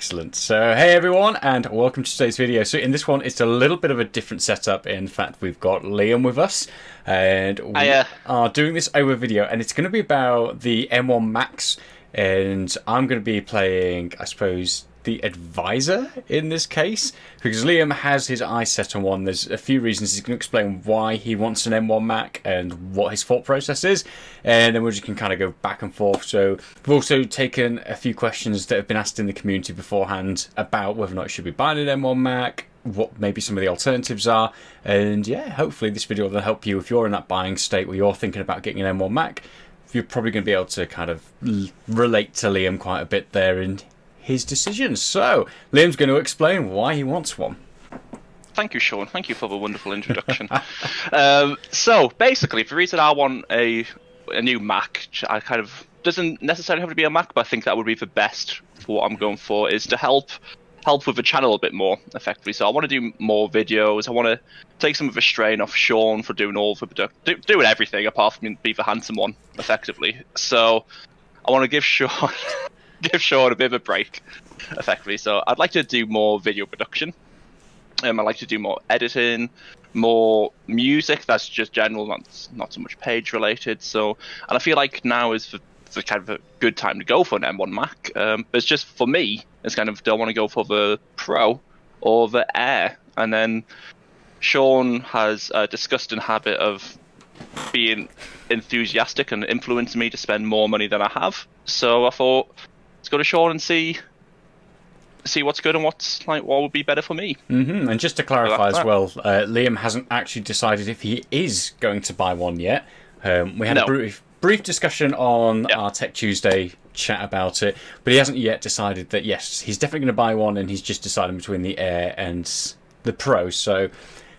Excellent. So, hey everyone, and welcome to today's video. So in this one, it's a little bit of a different setup. In fact, we've got Liam with us, and we are doing this over video, and it's going to be about the M1 Max, and I'm going to be playing, I suppose, the advisor in this case, because Liam has his eyes set on one. There's a few reasons. He's going to explain why he wants an M1 Mac and what his thought process is, and then we just can kind of go back and forth. So we've also taken a few questions that have been asked in the community beforehand about whether or not you should be buying an M1 Mac, what maybe some of the alternatives are, and yeah, hopefully this video will help you if you're in that buying state where you're thinking about getting an M1 Mac. You're probably going to be able to kind of relate to Liam quite a bit there and his decisions. So, Liam's going to explain why he wants one. Thank you, Sean. Thank you for the wonderful introduction. So, basically, the reason I want a new Mac, I kind of doesn't necessarily have to be a Mac, but I think that would be the best for what I'm going for, is to help with the channel a bit more effectively. So I want to do more videos. I want to take some of the strain off Sean for doing all the doing everything apart from be the handsome one effectively. So I want to give Sean a bit of a break effectively. So I'd like to do more video production. I'd like to do more editing, more music that's just general, not so much page related. So, and I feel like now is the kind of a good time to go for an M1 Mac. But it's just, for me, it's kind of, do I want to go for the Pro or the Air? And then Sean has a disgusting habit of being enthusiastic and influencing me to spend more money than I have. So I thought, let's go to Sean and see what's good and what would be better for me. And just to clarify as well, Liam hasn't actually decided if he is going to buy one yet. We had a brief discussion on our Tech Tuesday chat about it, but he hasn't yet decided that, yes, he's definitely going to buy one, and he's just deciding between the Air and the Pro. So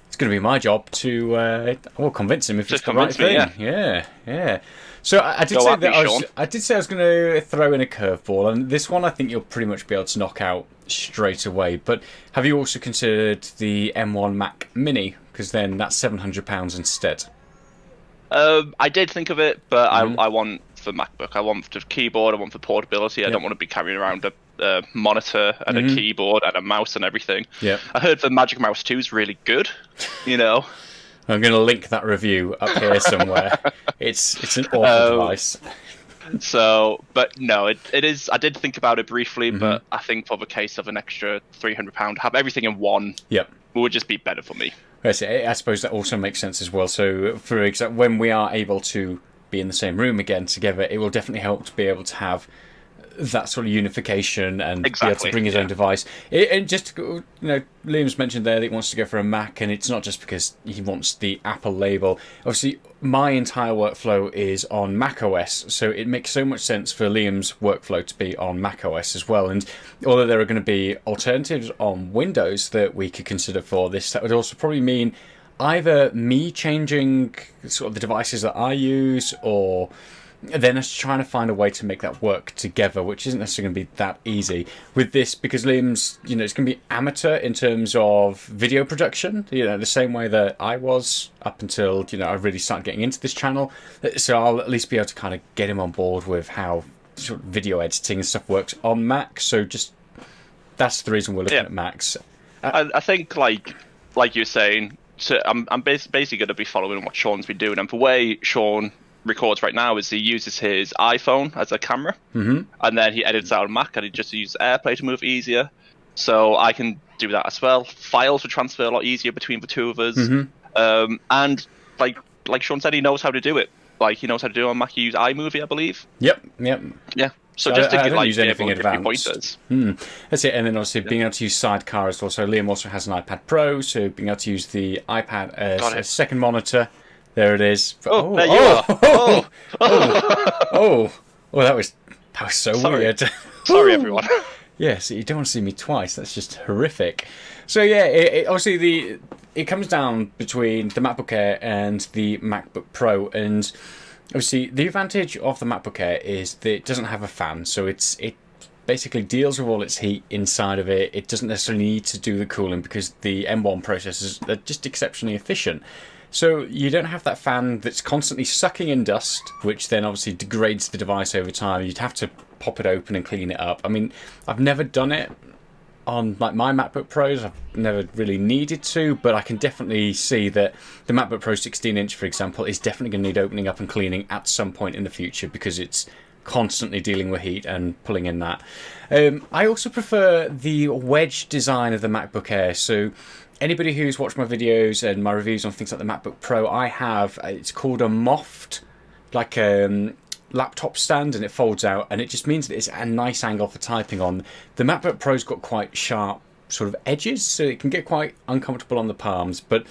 it's going to be my job to convince him if it's the right thing. Yeah. So I did say I was going to throw in a curveball, and this one I think you'll pretty much be able to knock out straight away. But have you also considered the M1 Mac Mini? Because then that's £700 instead. I did think of it, but I want the MacBook. I want the keyboard. I want the portability. I don't want to be carrying around a monitor and a keyboard and a mouse and everything. Yeah. I heard the Magic Mouse 2 is really good. You know. I'm going to link that review up here somewhere. It's an awful device. So, but no, it is. I did think about it briefly, but I think for the case of an extra £300, have everything in one. Would just be better for me. I suppose that also makes sense as well. So, for example, when we are able to be in the same room again together, it will definitely help to be able to have that sort of unification and be able to bring his own device. And just, Liam's mentioned there that he wants to go for a Mac, and it's not just because he wants the Apple label. Obviously, my entire workflow is on Mac OS, so it makes so much sense for Liam's workflow to be on Mac OS as well. And although there are going to be alternatives on Windows that we could consider for this, that would also probably mean either me changing sort of the devices that I use, or then us trying to find a way to make that work together, which isn't necessarily going to be that easy with this, because Liam's, it's going to be amateur in terms of video production, the same way that I was up until, I really started getting into this channel. So I'll at least be able to kind of get him on board with how sort of video editing and stuff works on Mac. So just, that's the reason we're looking at Macs. I think, like you're saying, so I'm basically going to be following what Sean's been doing, and the way Sean records right now is he uses his iPhone as a camera, and then he edits out on Mac, and he just uses AirPlay to move easier. So I can do that as well. Files will transfer a lot easier between the two of us, and like Sean said, he knows how to do it. Like, he knows how to do it on Mac. He uses iMovie, I believe. Yeah. So just to give use anything advanced. That's it. And then obviously being able to use Sidecar as well. So Liam also has an iPad Pro, so being able to use the iPad as a second monitor. There it is. There you are. That was so weird. Sorry, everyone. Yes, you don't want to see me twice. That's just horrific. So yeah, obviously it comes down between the MacBook Air and the MacBook Pro, and obviously the advantage of the MacBook Air is that it doesn't have a fan, so it basically deals with all its heat inside of it. It doesn't necessarily need to do the cooling because the M1 processors are just exceptionally efficient. So you don't have that fan that's constantly sucking in dust, which then obviously degrades the device over time. You'd have to pop it open and clean it up. I mean, I've never done it on like my MacBook Pros. I've never really needed to, but I can definitely see that the MacBook Pro 16-inch, for example, is definitely going to need opening up and cleaning at some point in the future because it's constantly dealing with heat and pulling in that. I also prefer the wedge design of the MacBook Air. So anybody who's watched my videos and my reviews on things like the MacBook Pro, I have, it's called a Moft, like laptop stand, and it folds out, and it just means that it's a nice angle for typing on. The MacBook Pro's got quite sharp sort of edges, so it can get quite uncomfortable on the palms, but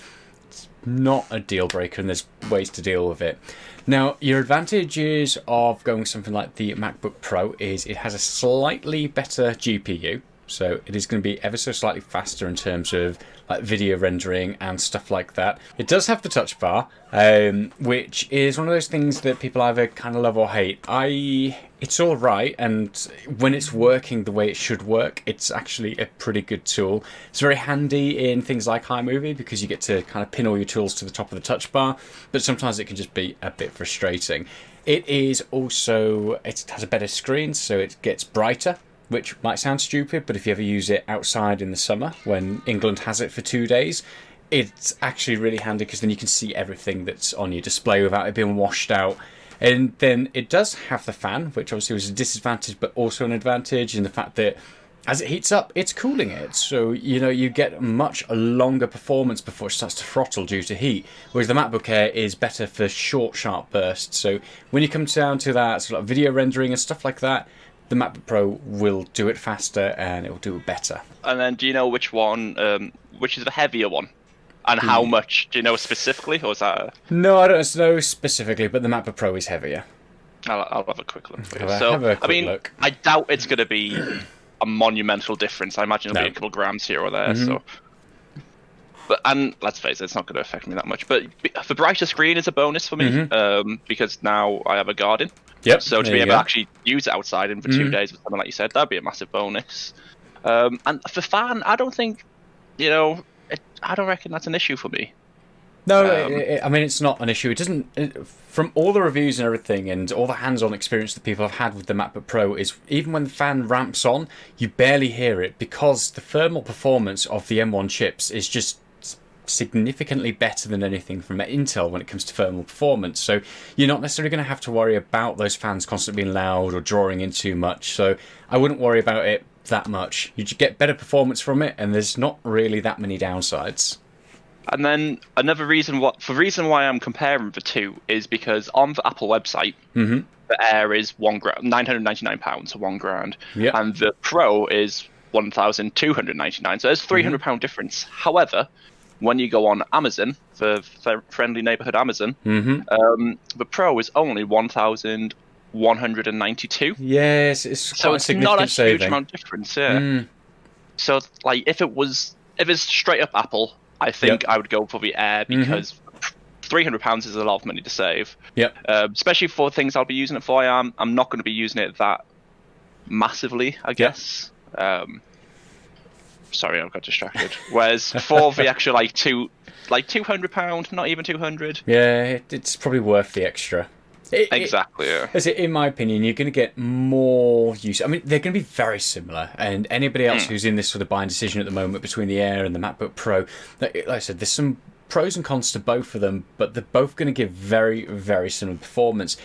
it's not a deal breaker, and there's ways to deal with it. Now, your advantages of going with something like the MacBook Pro is it has a slightly better GPU, so it is going to be ever so slightly faster in terms of like video rendering and stuff like that. It does have the touch bar, which is one of those things that people either kind of love or hate. It's all right, and when it's working the way it should work, it's actually a pretty good tool. It's very handy in things like iMovie because you get to kind of pin all your tools to the top of the touch bar, but sometimes it can just be a bit frustrating. It has a better screen, so it gets brighter, which might sound stupid, but if you ever use it outside in the summer when England has it for 2 days, it's actually really handy because then you can see everything that's on your display without it being washed out. And then it does have the fan, which obviously was a disadvantage, but also an advantage in the fact that as it heats up, it's cooling it. So, you get much longer performance before it starts to throttle due to heat. Whereas the MacBook Air is better for short, sharp bursts. So when you come down to that sort of video rendering and stuff like that, the MacBook Pro will do it faster and it will do it better. And then do you know which one, which is the heavier one? And how much? Do you know specifically, or is that? No, I don't know specifically, but the MacBook Pro is heavier. I'll have a quick look for you. Look. I doubt it's going to be a monumental difference. I imagine it'll be a couple of grams here or there. Mm-hmm. So, and let's face it, it's not going to affect me that much. But the brighter screen is a bonus for me, because now I have a garden. Yep. So to be able to actually use it outside for 2 days, with something like you said, that'd be a massive bonus. And for fan, I don't think, I don't reckon that's an issue for me. No, I mean, it's not an issue. It doesn't. From all the reviews and everything, and all the hands-on experience that people have had with the MacBook Pro, is even when the fan ramps on, you barely hear it because the thermal performance of the M1 chips is just significantly better than anything from Intel when it comes to thermal performance. So you're not necessarily going to have to worry about those fans constantly being loud or drawing in too much. So I wouldn't worry about it that much. You just get better performance from it, and there's not really that many downsides. And then another reason why I'm comparing the two is because on the Apple website, the Air is £999, so £1,000, and the Pro is £1,299. So there's £300 difference. However, when you go on Amazon, the friendly neighborhood Amazon, the Pro is only £1,192. Yes, it's quite a significant saving. Not a huge amount of difference. Yeah. So like if it's straight up Apple, I think I would go for the Air because £300 is a lot of money to save. Yep. Especially for things I'll be using it for. I'm not going to be using it that massively, I guess. Sorry, I got distracted. Whereas for the actual £200, not even 200. Yeah, it's probably worth the extra. Exactly. In my opinion, you're going to get more use. I mean, they're going to be very similar, and anybody else who's in this sort of buying decision at the moment between the Air and the MacBook Pro, like I said, there's some pros and cons to both of them, but they're both going to give very, very similar performance.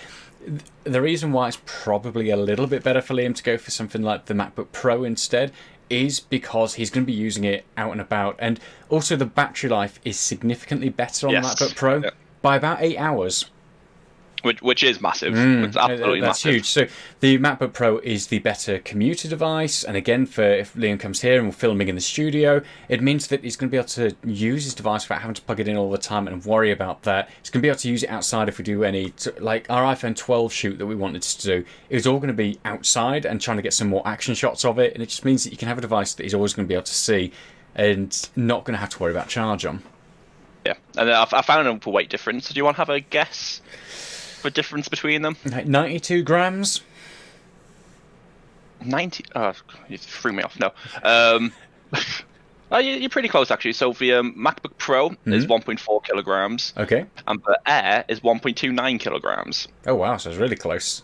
The reason why it's probably a little bit better for Liam to go for something like the MacBook Pro instead is because he's going to be using it out and about, and also the battery life is significantly better on the MacBook Pro by about 8 hours. Which is massive. It's absolutely that's massive. Huge. So the MacBook Pro is the better commuter device, and again, if Liam comes here and we're filming in the studio, it means that he's going to be able to use his device without having to plug it in all the time and worry about that. He's going to be able to use it outside if we do any, like our iPhone 12 shoot that we wanted to do. It was all going to be outside and trying to get some more action shots of it, and it just means that you can have a device that he's always going to be able to see and not going to have to worry about charge on. Yeah, and I found them for weight difference. Do you want to have a guess? The difference between them? 92 grams. 90. Oh, you threw me off. No. You're pretty close actually. So the MacBook Pro is 1.4 kilograms. Okay. And the Air is 1.29 kilograms. Oh wow, so it's really close.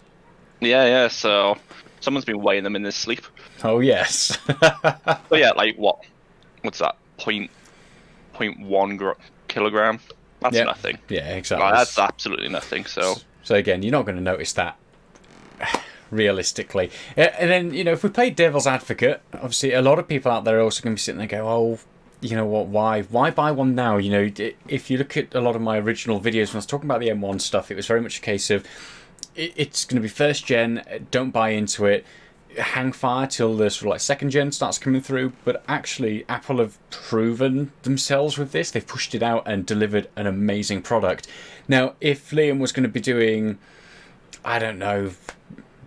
Yeah. So Someone's been weighing them in their sleep. Oh yes. But yeah, like what's that? 0.1 kilogram. That's nothing. Yeah, exactly. Like, that's absolutely nothing. So again, you're not going to notice that realistically. And then, if we play devil's advocate, obviously a lot of people out there are also going to be sitting there going, oh, you know what, why buy one now? If you look at a lot of my original videos when I was talking about the M1 stuff, it was very much a case of it's going to be first gen, don't buy into it, hang fire till the sort of like second gen starts coming through. But actually, Apple have proven themselves with this. They've pushed it out and delivered an amazing product. Now, if Liam was going to be doing, I don't know,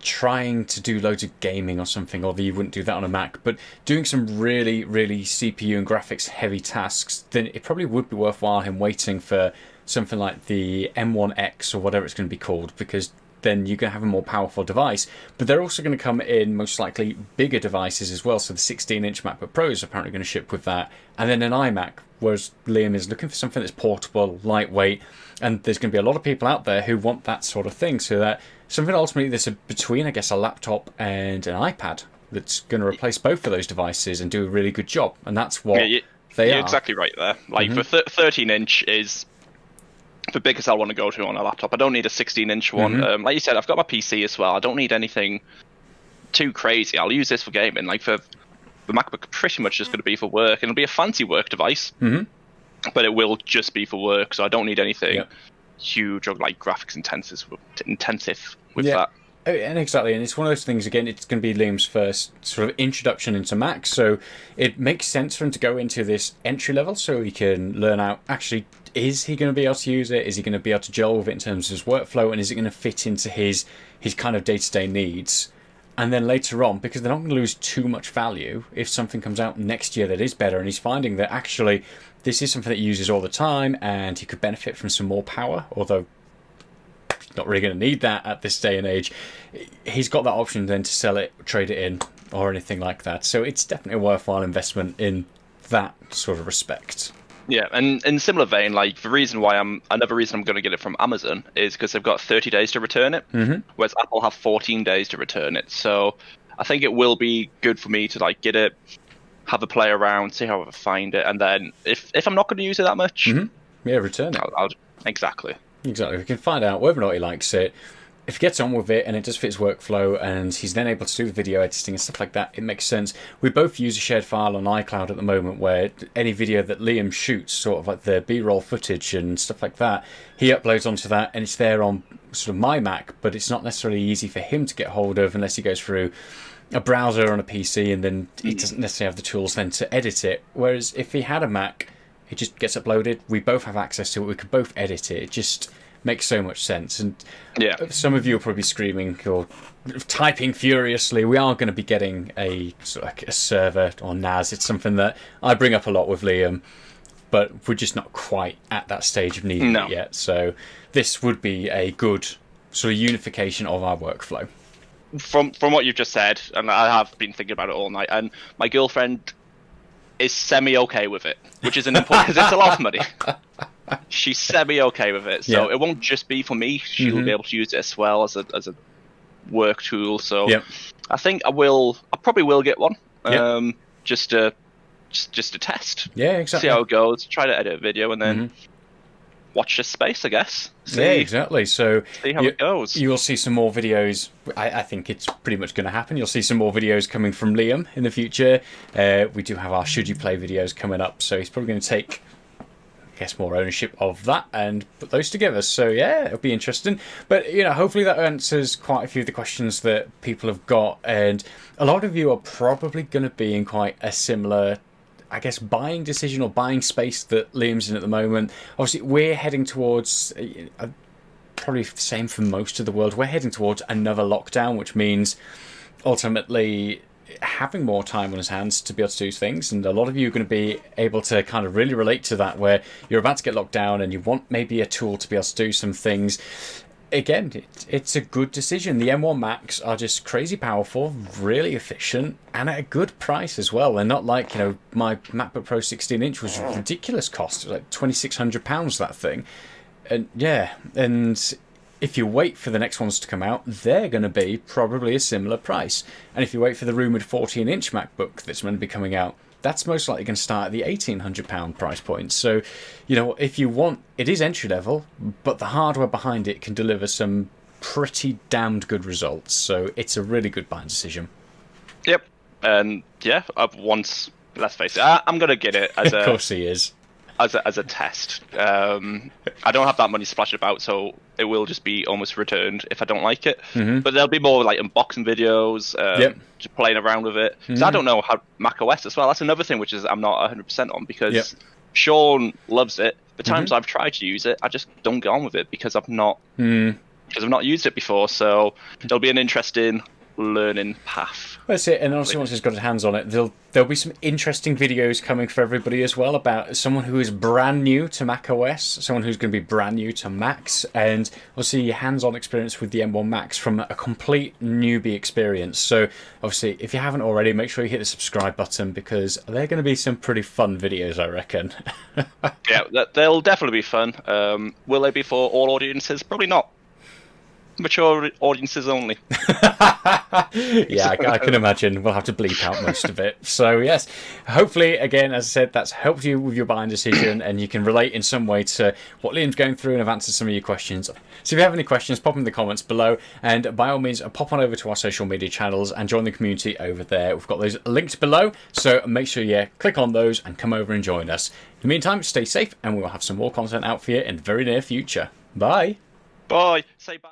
trying to do loads of gaming or something, although you wouldn't do that on a Mac, but doing some really, really CPU and graphics heavy tasks, then it probably would be worthwhile him waiting for something like the M1X or whatever it's going to be called, because then you're going to have a more powerful device. But they're also going to come in most likely bigger devices as well. So the 16-inch MacBook Pro is apparently going to ship with that, and then an iMac, whereas Liam is looking for something that's portable, lightweight, and there's going to be a lot of people out there who want that sort of thing. So that something ultimately that's between, I guess, a laptop and an iPad that's going to replace both of those devices and do a really good job. And that's what they are. You're exactly right there. Like, the 13-inch is the biggest I'll want to go to on a laptop. I don't need a 16-inch one. Like you said, I've got my PC as well. I don't need anything too crazy. I'll use this for gaming. Like, for the MacBook, pretty much just going to be for work. And it'll be a fancy work device, but it will just be for work. So I don't need anything huge or like graphics intensive with that. And exactly, and it's one of those things, again, it's going to be Liam's first sort of introduction into Mac, so it makes sense for him to go into this entry level so he can learn out, actually, is he going to be able to use it? Is he going to be able to gel with it in terms of his workflow? And is it going to fit into his kind of day-to-day needs? And then later on, because they're not going to lose too much value if something comes out next year that is better, and he's finding that actually this is something that he uses all the time and he could benefit from some more power, although not really going to need that at this day and age, he's got that option then to sell it, trade it in, or anything like that. So it's definitely a worthwhile investment in that sort of respect. Yeah, and in similar vein, like another reason I'm going to get it from Amazon is because they've got 30 days to return it, whereas Apple have 14 days to return it. So I think it will be good for me to like get it, have a play around, see how I find it, and then if I'm not going to use it that much, return it. Exactly. We can find out whether or not he likes it. If he gets on with it and it does fit his workflow and he's then able to do the video editing and stuff like that, it makes sense. We both use a shared file on iCloud at the moment where any video that Liam shoots, sort of like the B-roll footage and stuff like that, he uploads onto that and it's there on sort of my Mac, but it's not necessarily easy for him to get hold of unless he goes through a browser on a PC, and then he doesn't necessarily have the tools then to edit it. Whereas if he had a Mac, it just gets uploaded, we both have access to it, we could both edit it. It just makes so much sense. And some of you will probably be screaming or typing furiously. We are going to be getting a sort of like a server or NAS. It's something that I bring up a lot with Liam, but we're just not quite at that stage of needing it yet. So this would be a good sort of unification of our workflow. From what you've just said, and I have been thinking about it all night, and my girlfriend is semi-okay with it, which is an important, because it's a lot of money. She's semi-okay with it, so it won't just be for me. She'll be able to use it as well as a work tool. So I think I probably will get one, just to test. Yeah, exactly. See how it goes. Try to edit a video and then watch this space, I guess. Exactly. So see how it goes. You will see some more videos. I think it's pretty much going to happen. You'll see some more videos coming from Liam in the future. We do have our Should You Play videos coming up, so he's probably going to take, I guess, more ownership of that and put those together. So it'll be interesting. But hopefully that answers quite a few of the questions that people have got, and a lot of you are probably going to be in quite a similar, I guess, buying decision or buying space that Liam's in at the moment. Obviously, we're heading towards, probably the same for most of the world, we're heading towards another lockdown, which means ultimately having more time on his hands to be able to do things. And a lot of you are going to be able to kind of really relate to that, where you're about to get locked down and you want maybe a tool to be able to do some things. Again, it's a good decision. The M1 Macs are just crazy powerful, really efficient, and at a good price as well. They're not like, my MacBook Pro 16-inch was ridiculous cost, like £2,600, that thing. And and if you wait for the next ones to come out, they're going to be probably a similar price. And if you wait for the rumoured 14-inch MacBook that's going to be coming out, that's most likely going to start at the £1,800 price point. So, you know, if you want, it is entry level, but the hardware behind it can deliver some pretty damned good results. So it's a really good buying decision. Yep. And yeah, let's face it, I'm going to get it as of course he is. As a test. I don't have that money splashed about, so it will just be almost returned if I don't like it. But there'll be more like unboxing videos, just playing around with it. Because I don't know how Mac OS as well. That's another thing which is I'm not 100% on, because Sean loves it. The times I've tried to use it, I just don't get on with it because I've not used it before. So it'll be an interesting learning path. That's it. And honestly, once he's got his hands on it, there'll be some interesting videos coming for everybody as well about someone who is brand new to Mac OS, someone who's going to be brand new to Macs, and obviously hands-on experience with the M1 Macs from a complete newbie experience. So obviously, if you haven't already, make sure you hit the subscribe button, because they're going to be some pretty fun videos, I reckon. Yeah, they'll definitely be fun. Will they be for all audiences? Probably not. Mature audiences only. Yeah, I can imagine we'll have to bleep out most of it. So yes, hopefully, again, as I said, that's helped you with your buying decision, and you can relate in some way to what Liam's going through, and have answered some of your questions. So if you have any questions, pop them in the comments below, and by all means, pop on over to our social media channels and join the community over there. We've got those linked below, so make sure you click on those and come over and join us. In the meantime, stay safe, and we will have some more content out for you in the very near future. Bye. Bye. Say bye.